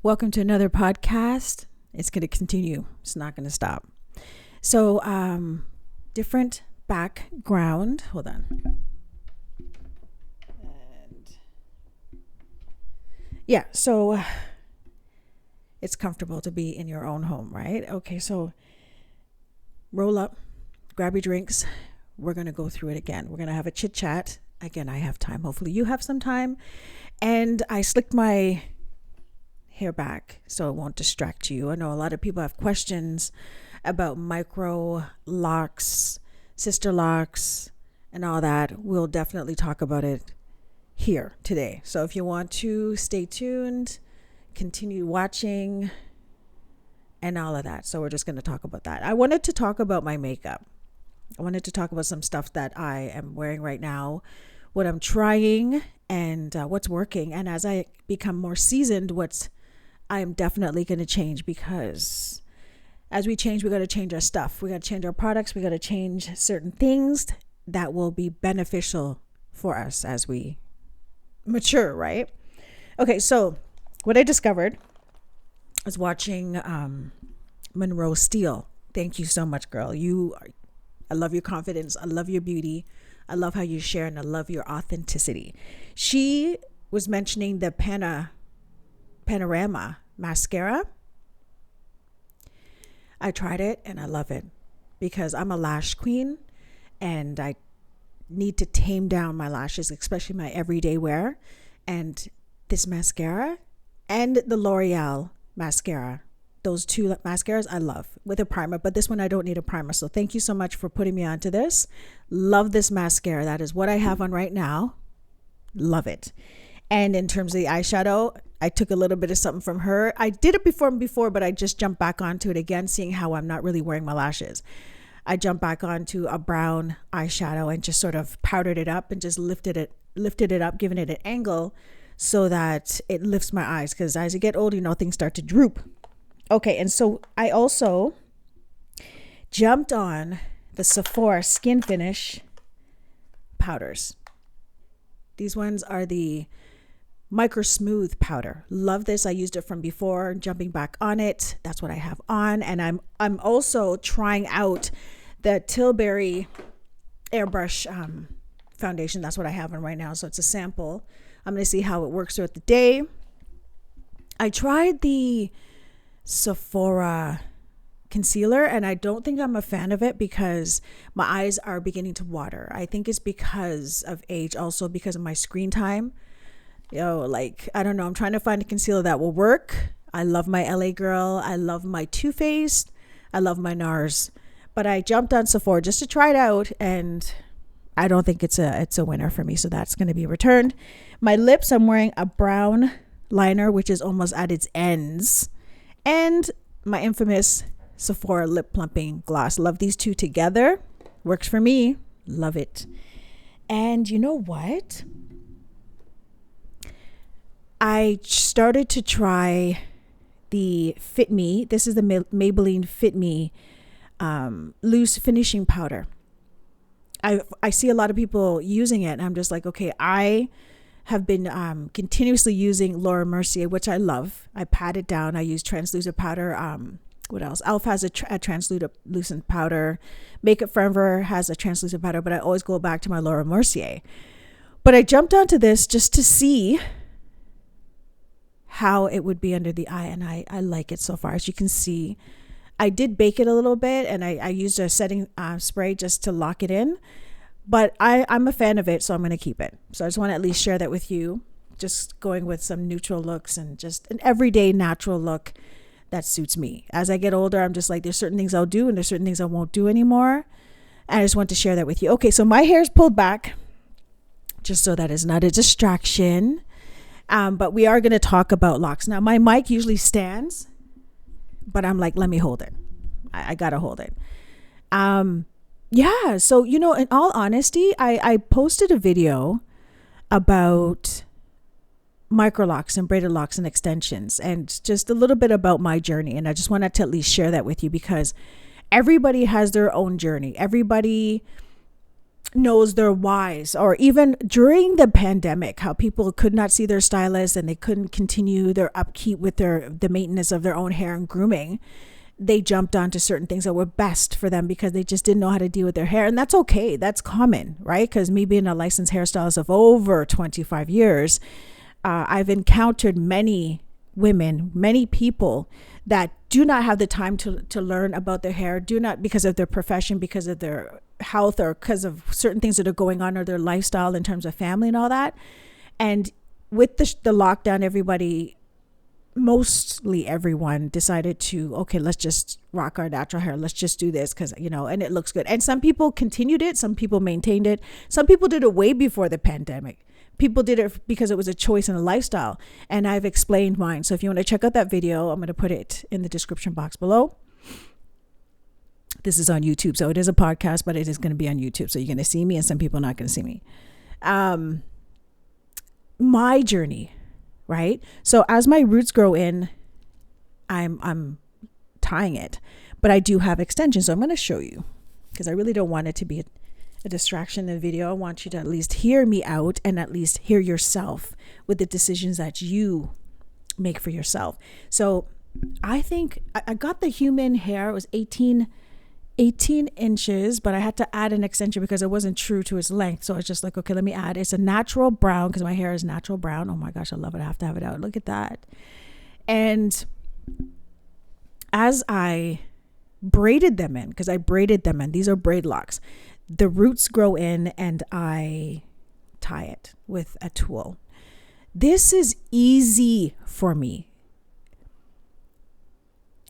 Welcome to another podcast. It's going to continue. It's not going to stop. So, different background. Hold on. And yeah, so it's comfortable to be in your own home, right? Okay, so roll up, grab your drinks. We're going to go through it again. We're going to have a chit chat. Again, I have time. Hopefully you have some time. And I slicked my hair back so it won't distract you. I know a lot of people have questions about micro locks, sister locks, and all that. We'll definitely talk about it here today. So if you want to stay tuned, continue watching, and all of that. So we're just going to talk about that. I wanted to talk about my makeup. I wanted to talk about some stuff that I am wearing right now, what I'm trying, and what's working. And as I become more seasoned, I am definitely going to change, because as we change, we got to change our stuff. We got to change our products. We got to change certain things that will be beneficial for us as we mature, right? Okay, so what I discovered was watching Monroe Steele. Thank you so much, girl. I love your confidence. I love your beauty. I love how you share, and I love your authenticity. She was mentioning the Panorama mascara. I tried it and I love it because I'm a lash queen and I need to tame down my lashes, especially my everyday wear. And this mascara and the L'Oreal mascara, those two mascaras I love with a primer, but this one I don't need a primer. So thank you so much for putting me onto this. Love this mascara. That is what I have on right now. Love it. And in terms of the eyeshadow, I took a little bit of something from her. I did it before, but I just jumped back onto it again, seeing how I'm not really wearing my lashes. I jumped back onto a brown eyeshadow and just sort of powdered it up and just lifted it up, giving it an angle so that it lifts my eyes. Because as you get older, things start to droop. Okay, and so I also jumped on the Sephora Skin Finish powders. These ones are the Micro Smooth powder. Love this. I used it from before, jumping back on it. That's what I have on. And I'm also trying out the Tilbury Airbrush foundation. That's what I have on right now. So it's a sample. I'm going to see how it works throughout the day. I tried the Sephora concealer and I don't think I'm a fan of it because my eyes are beginning to water. I think it's because of age, also because of my screen time. I don't know. I'm trying to find a concealer that will work. I love my LA Girl. I love my Too Faced. I love my NARS. But I jumped on Sephora just to try it out, and I don't think it's a winner for me. So that's going to be returned. My lips, I'm wearing a brown liner, which is almost at its ends, and my infamous Sephora lip plumping gloss. Love these two together. Works for me. Love it. And you know what? I started to try the Fit Me. This is the Maybelline Fit Me loose finishing powder. I see a lot of people using it, and I'm just like, okay, I have been continuously using Laura Mercier, which I love. I pat it down. I use translucent powder. What else? Elf has a translucent powder. Makeup Forever has a translucent powder, but I always go back to my Laura Mercier. But I jumped onto this just to see how it would be under the eye, and I like it so far. As you can see, I did bake it a little bit, and I used a setting spray just to lock it in, but I'm a fan of it, so I'm going to keep it. So I just want to at least share that with you, just going with some neutral looks and just an everyday natural look that suits me. As I get older, I'm just like, there's certain things I'll do and there's certain things I won't do anymore, and I just want to share that with you. Okay, so my hair is pulled back just so that is not a distraction. But we are going to talk about locks. Now, my mic usually stands, but I'm like, let me hold it. I got to hold it. Yeah. So, in all honesty, I posted a video about microlocks and braided locks and extensions and just a little bit about my journey. And I just wanted to at least share that with you because everybody has their own journey. Everybody knows their whys, or even during the pandemic, how people could not see their stylist and they couldn't continue their upkeep with the maintenance of their own hair and grooming. They jumped onto certain things that were best for them because they just didn't know how to deal with their hair. And that's okay. That's common, right? Because me being a licensed hairstylist of over 25 years, I've encountered many women, many people that do not have the time to learn about their hair, do not, because of their profession, because of their health, or because of certain things that are going on, or their lifestyle in terms of family and all that. And with the lockdown, mostly everyone decided to, okay, let's just rock our natural hair. Let's just do this because, and it looks good. And some people continued it. Some people maintained it. Some people did it way before the pandemic. People did it because it was a choice and a lifestyle. And I've explained mine. So if you want to check out that video, I'm going to put it in the description box below. This is on YouTube. So it is a podcast, but it is going to be on YouTube. So you're going to see me, and some people are not going to see me. My journey, right? So as my roots grow in, I'm tying it, but I do have extensions. So I'm going to show you, because I really don't want it to be a distraction in the video. I want you to at least hear me out and at least hear yourself with the decisions that you make for yourself. So I think I got the human hair. It was 18 inches, but I had to add an extension because it wasn't true to its length. So it's just like, okay, let me add. It's a natural brown because my hair is natural brown. Oh my gosh, I love it. I have to have it out. Look at that. And as I braided them in, because I braided them in, these are braid locks, the roots grow in and I tie it with a tool. This is easy for me.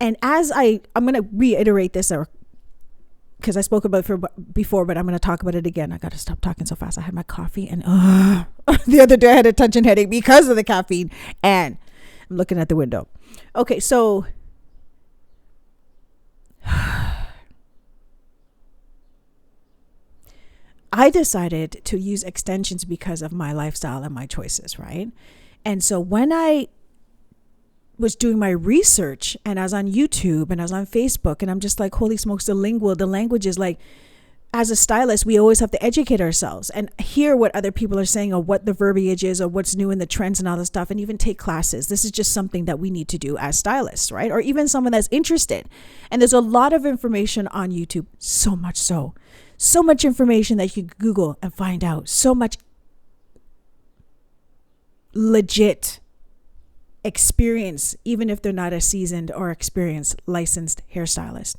And as I'm going to reiterate this, because I spoke about it before, but I'm going to talk about it again. I got to stop talking so fast. I had my coffee, and the other day I had a tension headache because of the caffeine, and I'm looking at the window. Okay, so I decided to use extensions because of my lifestyle and my choices, right? And so when I was doing my research, and I was on YouTube and I was on Facebook, and I'm just like, holy smokes, the language is like, as a stylist, we always have to educate ourselves and hear what other people are saying, or what the verbiage is, or what's new in the trends and all this stuff, and even take classes. This is just something that we need to do as stylists, right? Or even someone that's interested. And there's a lot of information on YouTube, so much information that you can Google and find out, so much legit experience, even if they're not a seasoned or experienced licensed hairstylist,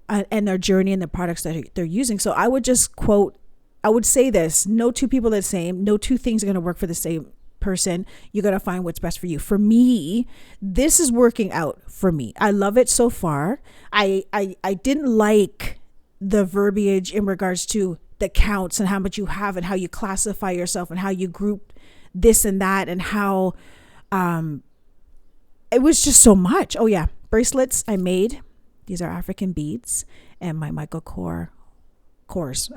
and their journey and the products that they're using. So I would say this: no two people are the same. No two things are going to work for the same person. You got to find what's best for you. For me, this is working out for me. I love it so far. I didn't like the verbiage in regards to the counts and how much you have and how you classify yourself and how you group this and that, and how it was just so much. Oh yeah, bracelets I made. These are African beads, and my Michael Kors.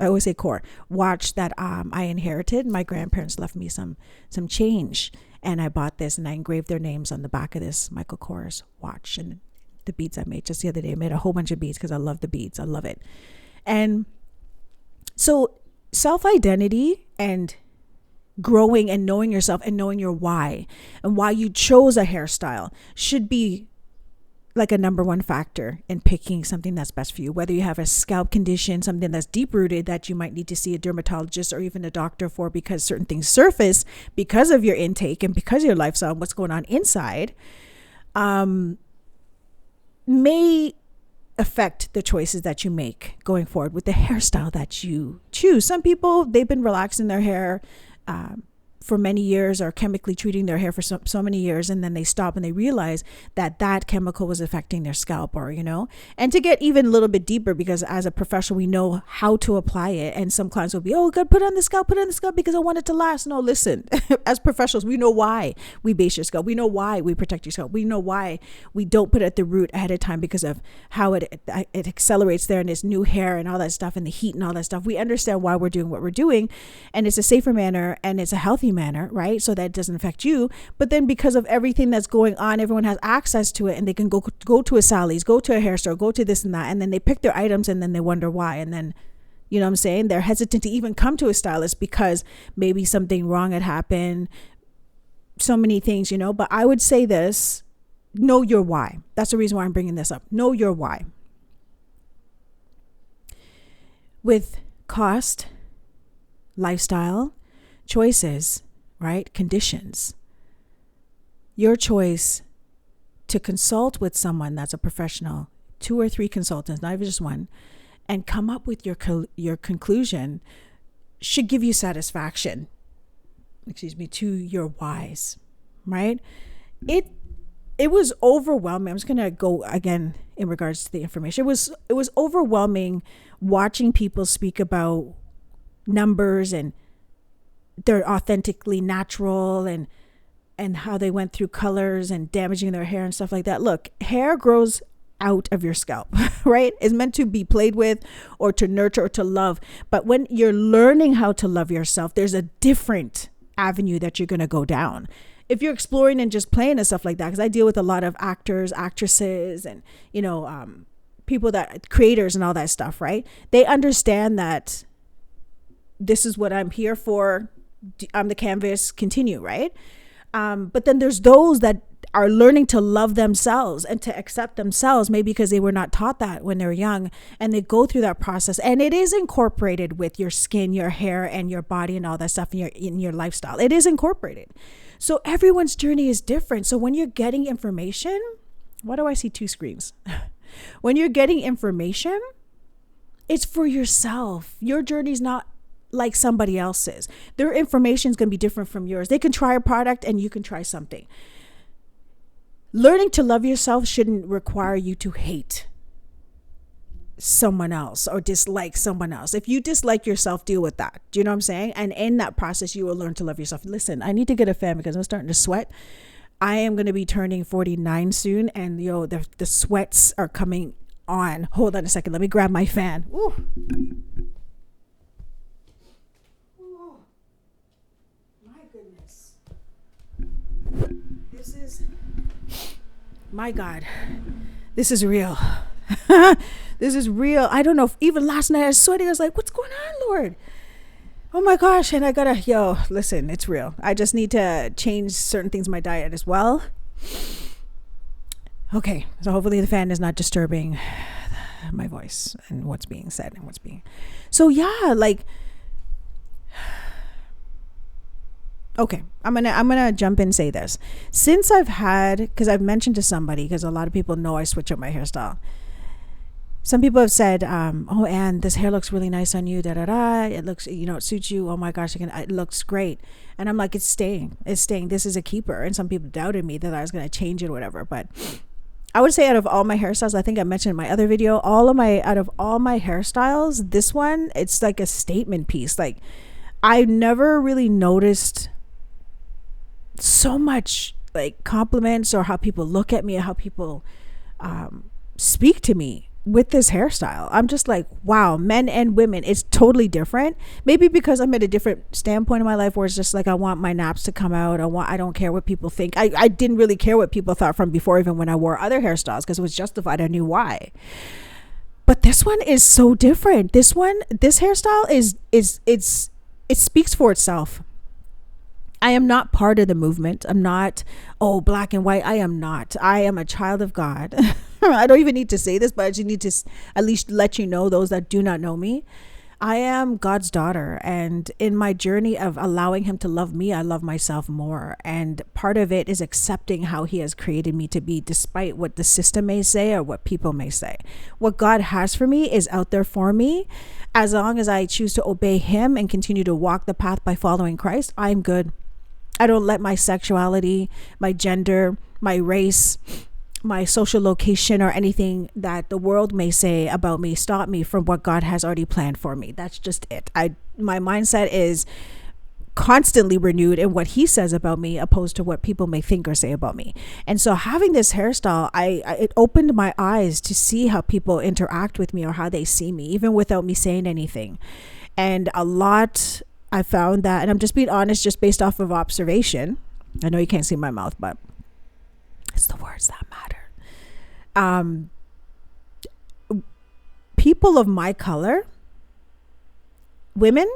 I always say core watch that I inherited. My grandparents left me some change, and I bought this, and I engraved their names on the back of this Michael Kors watch. And the beads I made just the other day, I made a whole bunch of beads because I love the beads. I love it. And so self-identity and growing and knowing yourself and knowing your why and why you chose a hairstyle should be like a number one factor in picking something that's best for you. Whether you have a scalp condition, something that's deep rooted that you might need to see a dermatologist or even a doctor for, because certain things surface because of your intake and because of your lifestyle and what's going on inside, may affect the choices that you make going forward with the hairstyle that you choose. Some people, they've been relaxing their hair for many years, or chemically treating their hair for so many years, and then they stop and they realize that chemical was affecting their scalp, or and to get even a little bit deeper, because as a professional we know how to apply it, and some clients will be, oh good, put on the scalp because I want it to last. No, listen, as professionals we know why we base your scalp, we know why we protect your scalp, we know why we don't put it at the root ahead of time because of how it accelerates there, and it's new hair and all that stuff, and the heat and all that stuff. We understand why we're doing what we're doing, and it's a safer manner and it's a healthy manner, right? So that it doesn't affect you. But then because of everything that's going on, everyone has access to it, and they can go to a Sally's, go to a hair store, go to this and that, and then they pick their items, and then they wonder why, and then You know what I'm saying? They're hesitant to even come to a stylist because maybe something wrong had happened. So many things, but I would say this: know your why. That's the reason why I'm bringing this up. Know your why. With cost, lifestyle, choices, right? Conditions. Your choice to consult with someone that's a professional, 2 or 3 consultants, not even just one, and come up with your conclusion should give you satisfaction. To your whys, right? It was overwhelming. I'm just gonna go again in regards to the information. It was overwhelming watching people speak about numbers and they're authentically natural and how they went through colors and damaging their hair and stuff like that. Look, hair grows out of your scalp, right? It's meant to be played with or to nurture or to love. But when you're learning how to love yourself, there's a different avenue that you're going to go down. If you're exploring and just playing and stuff like that, because I deal with a lot of actors, actresses, and people that creators and all that stuff, right? They understand that this is what I'm here for. I'm the canvas, continue, right? But then there's those that are learning to love themselves and to accept themselves, maybe because they were not taught that when they were young, and they go through that process, and it is incorporated with your skin, your hair, and your body and all that stuff in your lifestyle. It is incorporated. So everyone's journey is different. So when you're getting information, why do I see 2 screens? When you're getting information, it's for yourself. Your journey's not like somebody else's. Their information is going to be different from yours. They can try a product and you can try something. Learning to love yourself shouldn't require you to hate someone else or dislike someone else. If you dislike yourself, deal with that. Do you know what I'm saying? And in that process, you will learn to love yourself. Listen, I need to get a fan because I'm starting to sweat. I am going to be turning 49 soon, and the sweats are coming on. Hold on a second. Let me grab my fan. Ooh. My goodness. This is... My God, this is real. This is real. I don't know if even last night I was sweating. I was like, what's going on, Lord? Oh my gosh. And I gotta, listen, it's real. I just need to change certain things in my diet as well. Okay. So hopefully the fan is not disturbing my voice and what's being said and what's being. So yeah, okay, I'm gonna jump in and say this. Since because I've mentioned to somebody, because a lot of people know I switch up my hairstyle. Some people have said, oh, Anne, this hair looks really nice on you, It looks, it suits you. Oh my gosh, it looks great. And I'm like, it's staying. This is a keeper. And some people doubted me that I was gonna change it or whatever. But I would say out of all my hairstyles, I think I mentioned in my other video, out of all my hairstyles, this one, it's like a statement piece. Like, I never really noticed so much like compliments or how people look at me, how people speak to me with this hairstyle. I'm just like, wow, men and women, it's totally different. Maybe because I'm at a different standpoint in my life where it's just like, I want my naps to come out. I don't care what people think. I didn't really care what people thought from before, even when I wore other hairstyles, because it was justified. I knew why. But this one is so different. This hairstyle it speaks for itself. I am not part of the movement. I'm not, black and white. I am not. I am a child of God. I don't even need to say this, but I just need to at least let you know, those that do not know me. I am God's daughter. And in my journey of allowing him to love me, I love myself more. And part of it is accepting how he has created me to be, despite what the system may say or what people may say. What God has for me is out there for me. As long as I choose to obey him and continue to walk the path by following Christ, I'm good. I don't let my sexuality, my gender, my race, my social location, or anything that the world may say about me stop me from what God has already planned for me. That's just it. My mindset is constantly renewed in what he says about me, opposed to what people may think or say about me. And so having this hairstyle, it opened my eyes to see how people interact with me or how they see me, even without me saying anything. And I found that, and I'm just being honest, just based off of observation. I know you can't see my mouth, but it's the words that matter. People of my color women,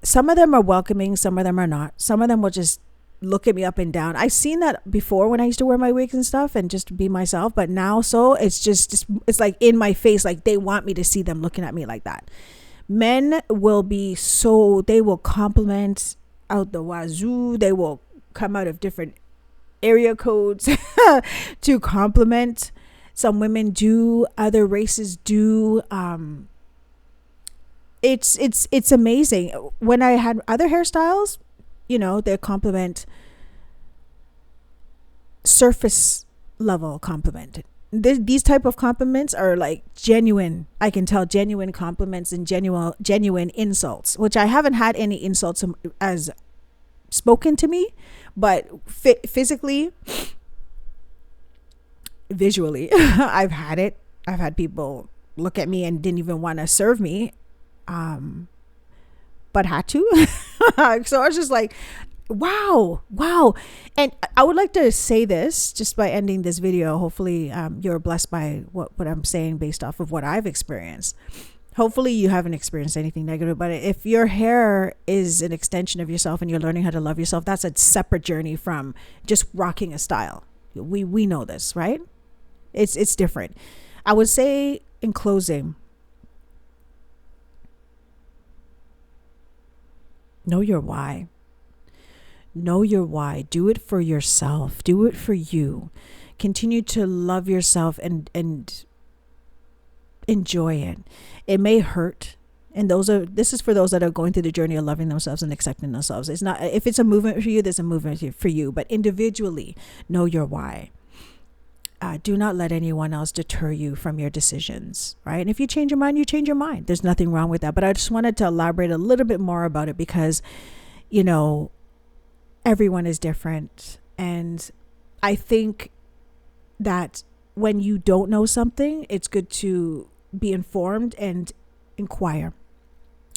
some of them are welcoming, some of them are not. Some of them will just look at me up and down. I've seen that before when I used to wear my wigs and stuff and just be myself, but now it's just it's like in my face, like they want me to see them looking at me like that. Men will they will compliment out the wazoo. They will come out of different area codes to compliment. Some women do, other races do. It's amazing. When I had other hairstyles, they compliment surface level compliment. These type of compliments are like genuine. I can tell genuine compliments and genuine insults, which I haven't had any insults as spoken to me, but physically, visually, I've had it. I've had people look at me and didn't even want to serve me, but had to. So I was just like, wow. And I would like to say this just by ending this video. Hopefully you're blessed by what I'm saying based off of what I've experienced. Hopefully you haven't experienced anything negative, but if your hair is an extension of yourself and you're learning how to love yourself, that's a separate journey from just rocking a style. We know this, right? It's different. I would say in closing, know your why. Know your why. Do it for yourself. Do it for you. Continue to love yourself and enjoy it. It may hurt. And this is for those that are going through the journey of loving themselves and accepting themselves. It's not, if it's a movement for you, there's a movement for you. But individually, know your why. Do not let anyone else deter you from your decisions, right? And if you change your mind, you change your mind. There's nothing wrong with that. But I just wanted to elaborate a little bit more about it because, everyone is different. And I think that when you don't know something, it's good to be informed and inquire,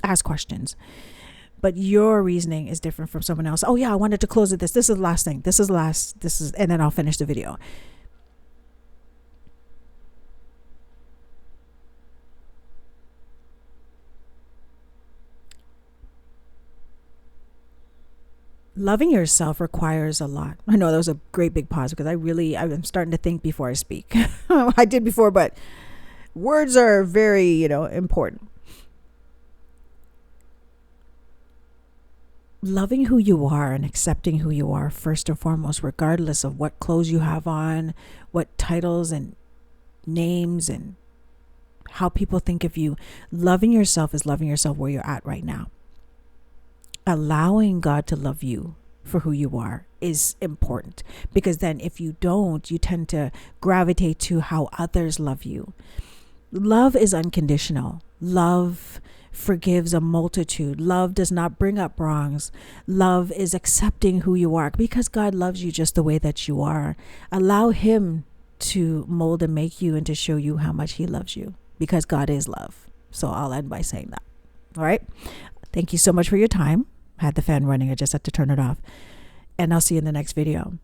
ask questions. But your reasoning is different from someone else. Oh yeah, I wanted to close with this. This is the last thing. And then I'll finish the video. Loving yourself requires a lot. I know that was a great big pause because I'm starting to think before I speak. I did before, but words are very, important. Loving who you are and accepting who you are first and foremost, regardless of what clothes you have on, what titles and names and how people think of you. Loving yourself is loving yourself where you're at right now. Allowing God to love you for who you are is important, because then if you don't, you tend to gravitate to how others love you. Love is unconditional. Love forgives a multitude. Love does not bring up wrongs. Love is accepting who you are because God loves you just the way that you are. Allow Him to mold and make you and to show you how much He loves you, because God is love. So I'll end by saying that. All right. Thank you so much for your time. I had the fan running. I just had to turn it off. And I'll see you in the next video.